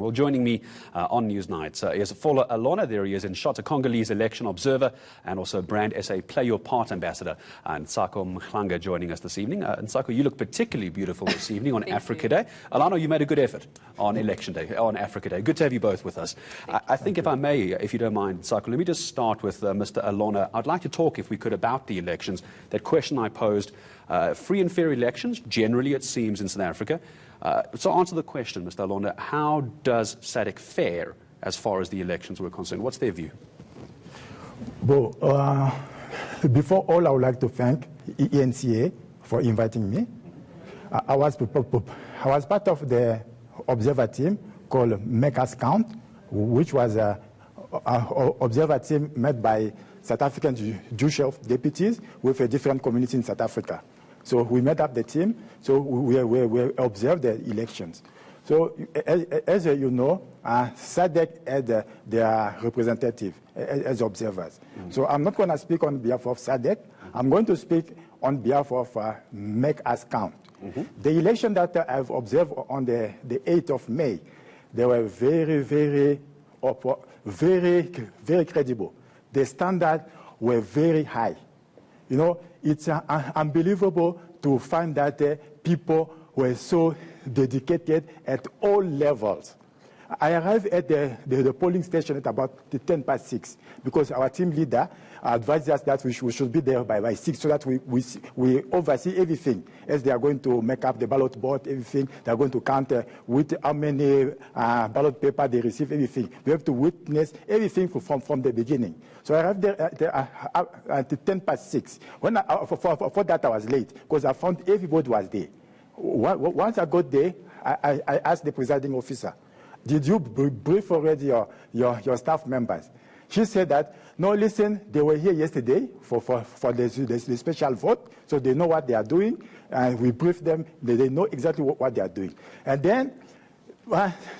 Well, joining me on Newsnight is Fola Alona. There he is, Ntsako Congolese election observer and also Brand SA Play Your Part ambassador. Ntsako Mhlanga joining us this evening. Ntsako, you look particularly beautiful this evening on Africa Day. Alana, you made a good effort on Election Day, on Africa Day. Good to have you both with us. I think if I may, if you don't mind, Ntsako, let me just start with Mr. Alona. I'd like to talk, if we could, about the elections. That question I posed, free and fair elections, generally it seems in South Africa. So answer the question, Mr. Alona, how does SADC fare as far as the elections were concerned? What's their view? Well, before all, I would like to thank eNCA for inviting me. I was part of the observer team called Make Us Count, which was an observer team made by South African judicial deputies with a different community in South Africa. So we made up the team, so we observed the elections. So as you know, SADC had their representative as observers. So I'm not going to speak on behalf of SADC. I'm going to speak on behalf of Make Us Count. The election that I've observed on the 8th of May, they were very credible. The standards were very high. You know, it's unbelievable to find that people were so dedicated at all levels. I arrived at the polling station at about 6:10 because our team leader advised us that we should be there by 6 so that we oversee everything as they are going to make up the ballot board, everything. They are going to count with how many ballot paper they receive, everything. We have to witness everything from the beginning. So I arrived there at 6:10. For that I was late because I found everybody was there. Once I got there, I asked the presiding officer, did you brief already your staff members? She said that, no, listen, they were here yesterday for the special vote, so they know what they are doing, and we briefed them, they know exactly what they are doing. And then,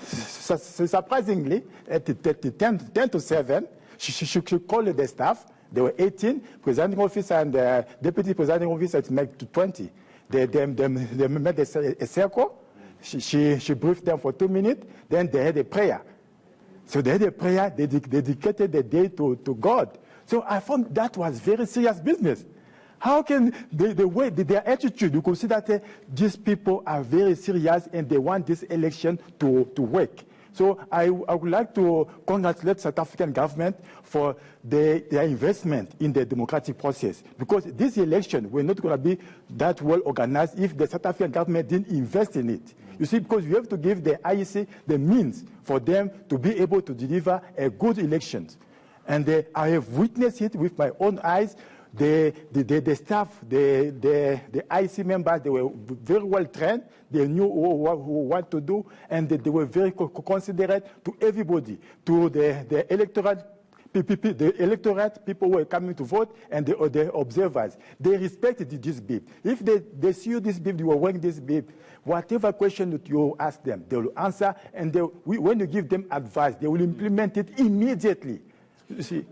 surprisingly, at 10 to 7, she called the staff. There were 18, presiding officer and deputy presiding officer, it made to 20. They made a circle. She briefed them for 2 minutes, then they had a prayer. So they had a prayer, they dedicated the day to God. So I found that was very serious business. How can the way, their attitude, you could see that these people are very serious and they want this election to work. So I would like to congratulate South African government for their investment in the democratic process. Because this election were not going to be that well organized if the South African government didn't invest in it. You see, because you have to give the IEC the means for them to be able to deliver a good elections. And I have witnessed it with my own eyes. The staff, the IEC members, they were very well trained. They knew what to do, and they were very considerate to everybody, to the electorate people who were coming to vote, and the observers. They respected this bib. If they see you this bib, you were wearing this bib, whatever question that you ask them, they will answer, and when you give them advice, they will implement it immediately. You see.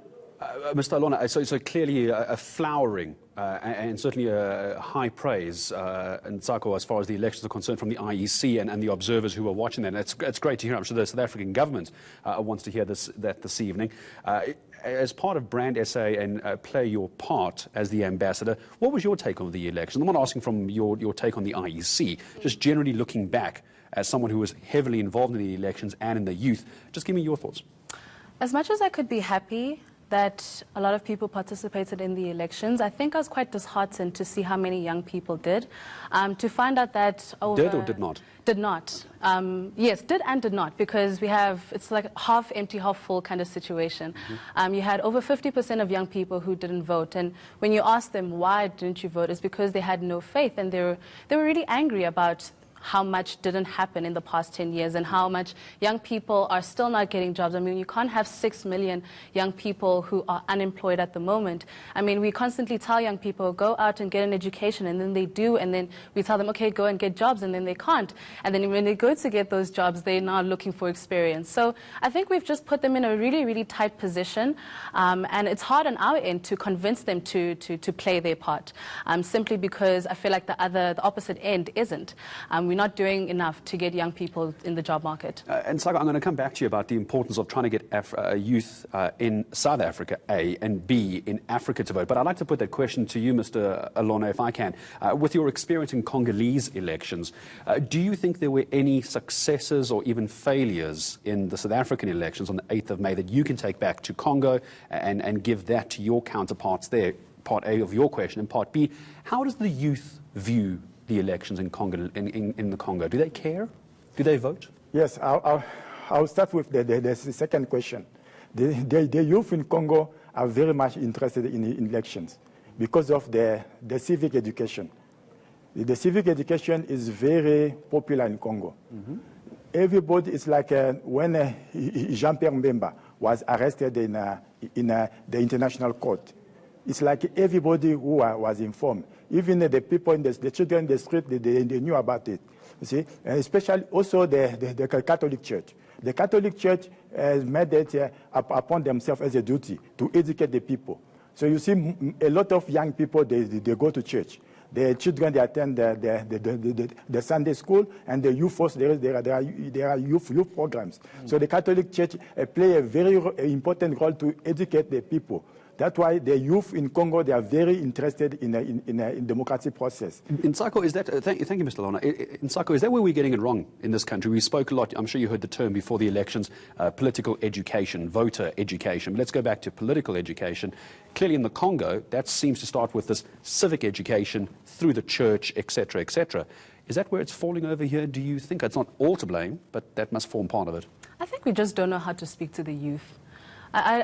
Mr. Alona, so clearly a flowering and certainly a high praise, Ntsako, as far as the elections are concerned from the IEC and the observers who are watching them. It's great to hear. I'm sure the South African government wants to hear that this evening. As part of Brand SA and Play Your Part as the ambassador, what was your take on the election? I'm not asking from your take on the IEC, just generally looking back as someone who was heavily involved in the elections and in the youth. Just give me your thoughts. As much as I could be happy that a lot of people participated in the elections, I think I was quite disheartened to see how many young people did. To find out that over... Did or did not? Did not. Yes, did and did not, because it's like half empty, half full kind of situation. You had over 50% of young people who didn't vote, and when you ask them why didn't you vote, it's because they had no faith, and they were really angry about how much didn't happen in the past 10 years and how much young people are still not getting jobs. I mean, you can't have 6 million young people who are unemployed at the moment. I mean, we constantly tell young people, go out and get an education, and then they do, and then we tell them, okay, go and get jobs, and then they can't. And then when they go to get those jobs, they're now looking for experience. So I think we've just put them in a really tight position, and it's hard on our end to convince them to play their part, simply because I feel like the opposite end isn't. We not doing enough to get young people in the job market. And Ntsako, I'm going to come back to you about the importance of trying to get youth in South Africa, A, and B, in Africa to vote. But I'd like to put that question to you, Mr. Alona, if I can. With your experience in Congolese elections, do you think there were any successes or even failures in the South African elections on the 8th of May that you can take back to Congo and give that to your counterparts there? Part A of your question. And part B, how does the youth view the elections in Congo, in the Congo? Do they care? Do they vote? Yes, I'll start with the second question. The youth in Congo are very much interested in elections because of the civic education. The civic education is very popular in Congo. Mm-hmm. Everybody is like when Jean-Pierre Mbemba was arrested in the International Court. It's like everybody who was informed. Even the people in the children in the street, they knew about it. You see, and especially also the Catholic Church. The Catholic Church has made it upon themselves as a duty to educate the people. So you see, a lot of young people, they go to church. The children, they attend the Sunday school, and the youth force, there are youth programs. Mm. So the Catholic Church play a very important role to educate the people. That's why the youth in Congo, they are very interested in a democratic process. Ntsako, is that, thank you, Mr. Lona. Ntsako, is that where we're getting it wrong in this country? We spoke a lot, I'm sure you heard the term before the elections, political education, voter education. But let's go back to political education. Clearly in the Congo, that seems to start with this civic education through the church, etc., etc. Is that where it's falling over here, do you think? It's not all to blame, but that must form part of it. I think we just don't know how to speak to the youth.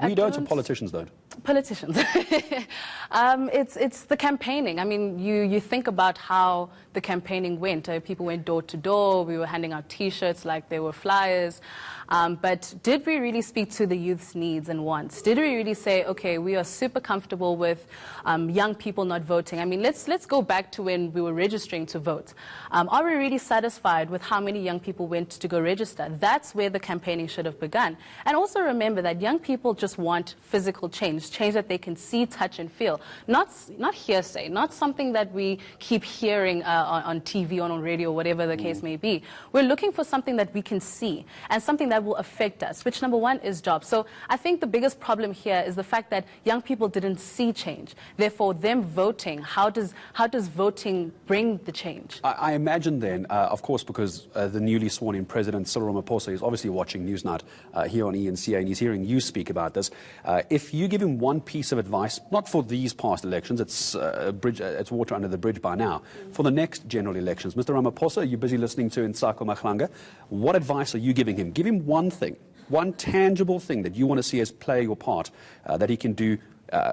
We don't, and politicians don't. Politicians. It's the campaigning. I mean, you think about how the campaigning went. People went door to door. We were handing out T-shirts like they were flyers. But did we really speak to the youth's needs and wants? Did we really say, okay, we are super comfortable with young people not voting? I mean, let's go back to when we were registering to vote. Are we really satisfied with how many young people went to go register? That's where the campaigning should have begun. And also remember that young people just want physical change that they can see, touch, and feel. Not hearsay, not something that we keep hearing on TV or on radio, whatever the case may be. We're looking for something that we can see and something that will affect us, which number one is jobs. So I think the biggest problem here is the fact that young people didn't see change. Therefore, them voting, how does voting bring the change? I imagine then, of course, because the newly sworn in President Cyril Ramaphosa is obviously watching Newsnight here on eNCA, and he's hearing you speak about this. If you give him one piece of advice, not for these past elections, it's water under the bridge by now, for the next general elections, Mr. Ramaphosa, you're busy listening to Ntsako Mhlanga. What advice are you giving him? Give him one thing, one tangible thing that you want to see as play your part that he can do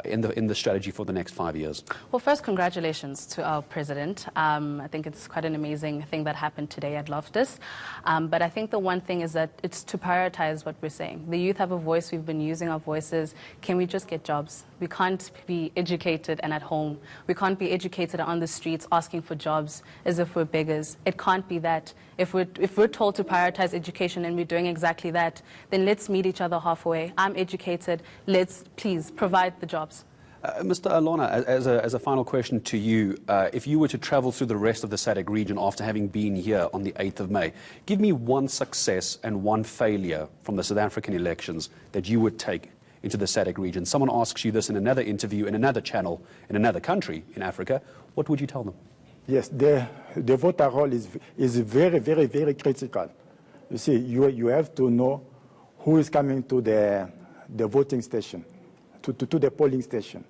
in the strategy for the next 5 years? Well, first, congratulations to our president. I think it's quite an amazing thing that happened today at Loftus. But I think the one thing is that it's to prioritize what we're saying. The youth have a voice. We've been using our voices. Can we just get jobs? We can't be educated and at home. We can't be educated on the streets asking for jobs as if we're beggars. It can't be that. If we're told to prioritize education and we're doing exactly that, then let's meet each other halfway. I'm educated. Let's please provide the jobs. Mr. Alona, as a final question to you, if you were to travel through the rest of the SADC region after having been here on the 8th of May, give me one success and one failure from the South African elections that you would take into the SADC region. Someone asks you this in another interview, in another channel, in another country in Africa. What would you tell them? Yes, the voter role is very, very, very critical. You see, you have to know who is coming to the voting station, to the polling station.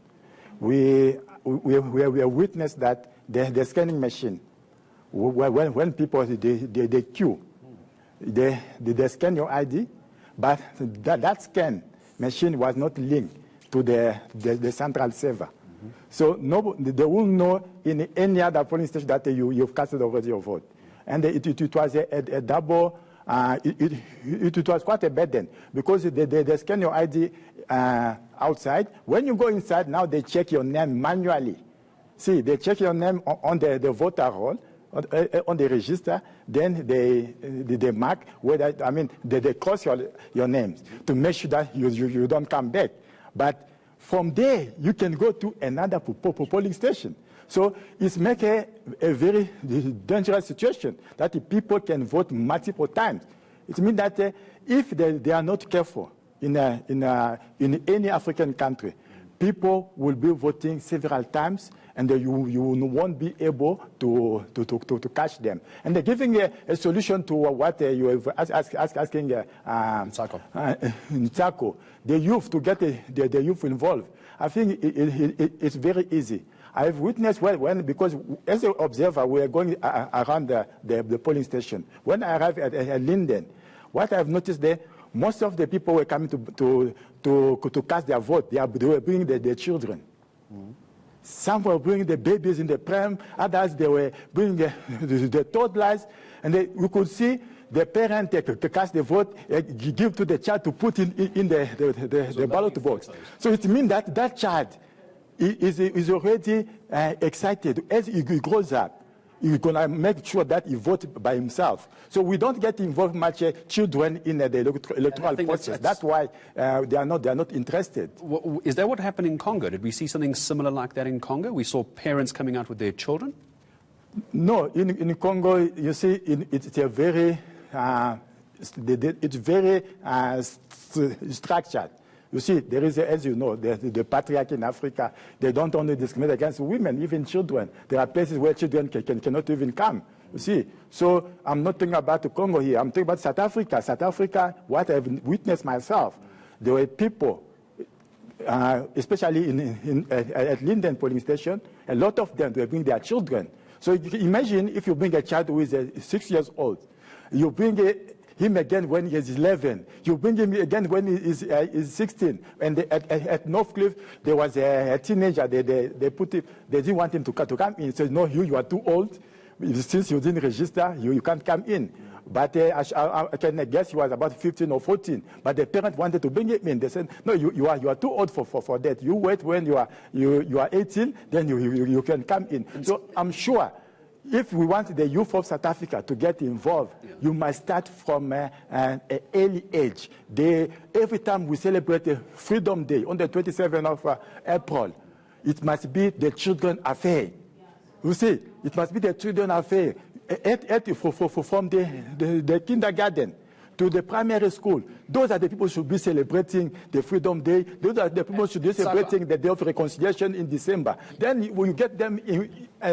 We witnessed that the scanning machine, when people they queue, they scan your ID, but that scan machine was not linked to the central server. So they won't know in any other polling station that you've casted already your vote. And it was a double, it was quite a burden because they scan your ID outside. When you go inside, now they check your name manually. See, they check your name on the voter roll, on the register, then they mark whether, I mean, they cross your names to make sure that you don't come back. But from there, you can go to another polling station. So it's making a very dangerous situation that the people can vote multiple times. It means that if they are not careful in any African country, people will be voting several times, and you won't be able to catch them. And they're giving a solution to what you were asking Ntsako, the youth, to get the youth involved. I think it's very easy. I've witnessed because as an observer, we are going around the polling station. When I arrived at Linden, what I've noticed there, most of the people were coming to cast their vote. They were bringing their children. Mm-hmm. Some were bringing the babies in the pram. Others, they were bringing the toddlers. And we could see the parent cast the vote, give to the child to put in the ballot box. So it means that child is already excited. As he grows up, he's going to make sure that he votes by himself. So we don't get involved much children in the electoral process. That's why they are not interested. Is that what happened in Congo? Did we see something similar like that in Congo? We saw parents coming out with their children? No, in Congo, you see, it's a very structured. You see, there is, as you know, the patriarchy in Africa. They don't only discriminate against women, even children. There are places where children cannot even come. You see, so I'm not talking about Congo here. I'm talking about South Africa. South Africa, what I've witnessed myself, there were people, especially at Linden polling station, a lot of them were bringing their children. So imagine if you bring a child who is 6 years old, you bring him again when he is 11. You bring him again when he is 16. And at Northcliffe, there was a teenager. They didn't want him to come in. He said, no, you are too old. Since you didn't register, you can't come in. But I can guess he was about 15 or 14. But the parent wanted to bring him in. They said, no, you are too old for that. You wait when you are 18, then you can come in. So I'm sure if we want the youth of South Africa to get involved, you must start from an early age. Every time we celebrate Freedom Day on the 27th of April, it must be the children affair. You see, it must be the children affair. From the kindergarten to the primary school. Those are the people who should be celebrating the Freedom Day. Those are the people who should be celebrating the Day of Reconciliation in December. Then we get them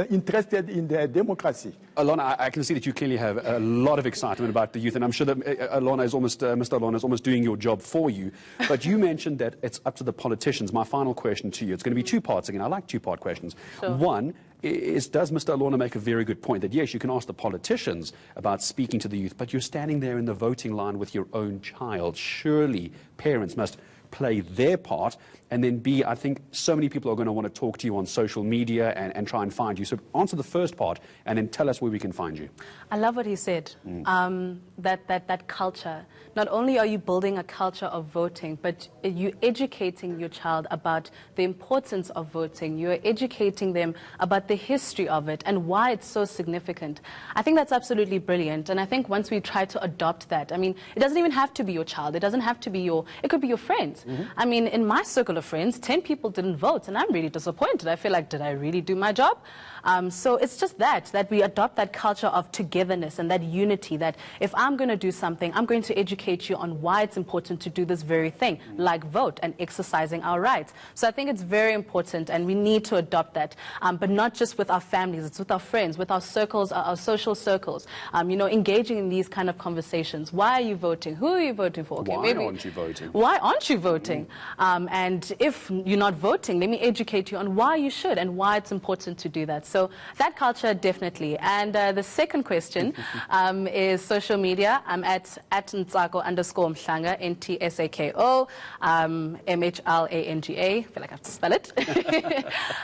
interested in the democracy. Alona, I can see that you clearly have a lot of excitement about the youth, and I'm sure that Mr. Alona is almost doing your job for you. But you mentioned that it's up to the politicians. My final question to you, it's going to be two parts again. I like two-part questions. Sure. One, does Mr. Alona make a very good point that, yes, you can ask the politicians about speaking to the youth, but you're standing there in the voting line with your own child. Surely parents must play their part. And then B, I think so many people are going to want to talk to you on social media and try and find you. So answer the first part and then tell us where we can find you. I love what he said, that culture. Not only are you building a culture of voting, but you're educating your child about the importance of voting. You're educating them about the history of it and why it's so significant. I think that's absolutely brilliant. And I think once we try to adopt that, I mean, it doesn't even have to be your child. It doesn't have to be it could be your friends. I mean, in my circle of friends, 10 people didn't vote, and I'm really disappointed. I feel like, did I really do my job? So it's just that we adopt that culture of togetherness and that unity, that if I'm going to do something, I'm going to educate you on why it's important to do this very thing, like vote and exercising our rights. So I think it's very important, and we need to adopt that, but not just with our families, it's with our friends, with our circles, our social circles, you know, engaging in these kind of conversations. Why are you voting? Who are you voting for? Okay, why aren't you voting? Why aren't you voting? And if you're not voting, let me educate you on why you should and why it's important to do that. So that culture, definitely. And the second question is social media. I'm at Ntsako _Mhlanga, Ntsako, Mhlanga. I feel like I have to spell it.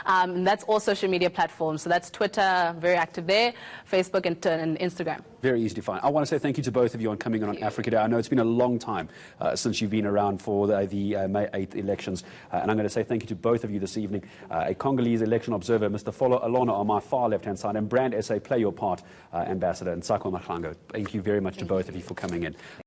And that's all social media platforms. So that's Twitter, very active there, Facebook and Instagram. Very easy to find. I want to say thank you to both of you on coming on Africa Day. I know it's been a long time since you've been around for the May 8th elections. And I'm going to say thank you to both of you this evening. A Congolese election observer, Mr. Alona, on my far left-hand side, and Brand SA Play Your Part Ambassador, Ntsako Mhlanga. Thank you very much to both of you for coming in.